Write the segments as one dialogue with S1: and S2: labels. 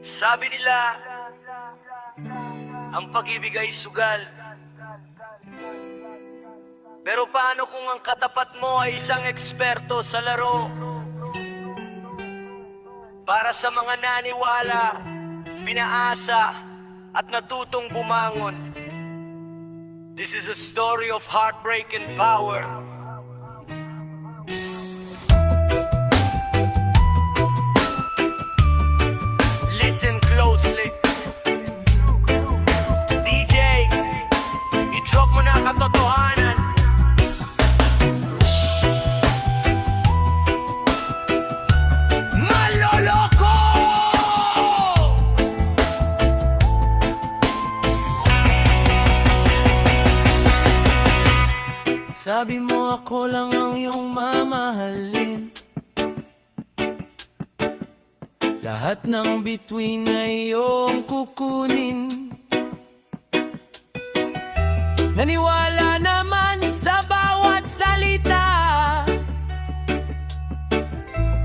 S1: Sabi nila, ang pag-ibig ay sugal. Pero paano kung ang katapat mo ay isang eksperto sa laro? Para sa mga naniwala, pinaasa at natutong bumangon. This is a story of heartbreak and power. Listen closely. DJ, i-drop mo na katotohanan. Maloloko! Sabi mo ako lang ang iyong mamahalin. Lahat ng bituin ay iyong kukunin. Naniwala naman sa bawat salita,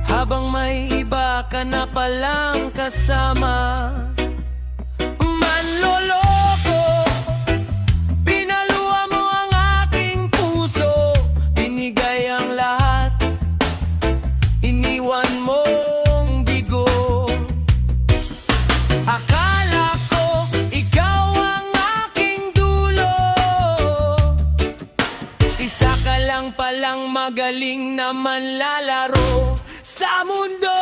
S1: habang may iba ka na palang kasama. Manloloko, pinaluwa mo ang aking puso. Binigay ang lahat, iniwan mong bigo. Akala ko ikaw ang aking dulo. Isa ka lang palang magaling na manlalaro sa mundo.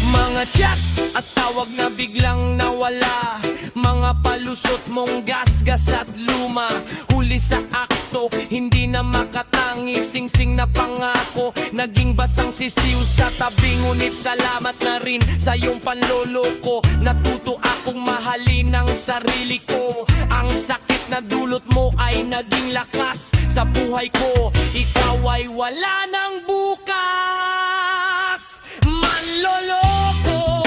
S1: Mga chat at tawag na biglang nawala, mga palusot mong gasgas at luma. Huli sa akto, hindi na makatangi, singsing na pangako, naging basang sisiw sa tabi. Ngunit salamat na rin sa iyong panloloko. Natuto akong mahalin ang sarili ko. Ang sakit na dulot mo ay naging lakas sa buhay ko. Ikaw ay wala ng bukas. Manloloko,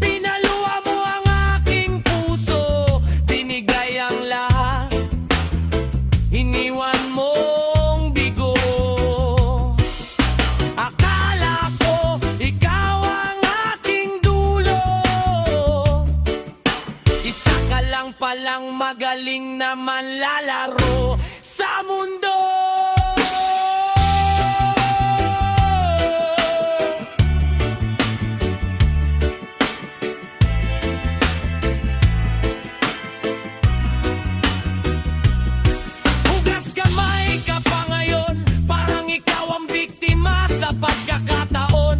S1: pinaluwa mo ang aking puso. Binigay ang lahat, iniwan mong bigo. Akala ko ikaw ang aking dulo. Isa ka lang palang magaling na manlalaro sa mundo. Hugas kamay ka pa ngayon, parang ikaw ang biktima sa pagkakataon.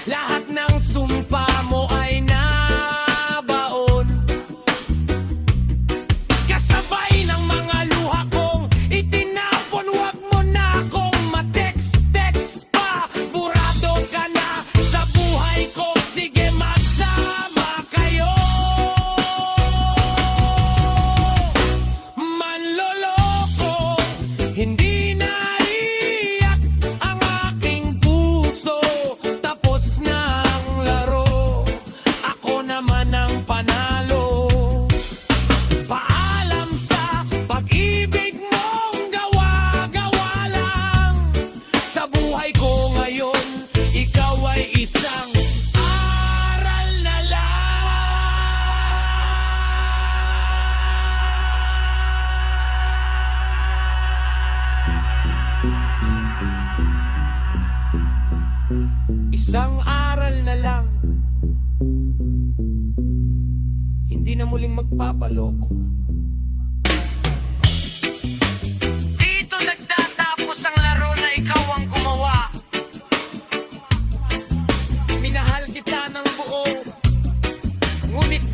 S1: Lahat ng sumpa mo ay nabaon, kasabay ng mga luha kong itinapon. Huwag mo na akong matext-text pa, burado ka na sa buhay ko. Sige, magsama kayo. Manloloko, hindi na iyak ang aking puso. Tapos na ang laro, ako naman ang panalo. Paalam sa pag-ibig mong gawa-gawa lang. Sa buhay ko ngayon, ikaw ay isang aral na lang. Isang aral na lang, hindi na muling magpapaloko. Dito nagtatapos ang laro na ikaw ang gumawa. Minahal kita ng buo, ngunit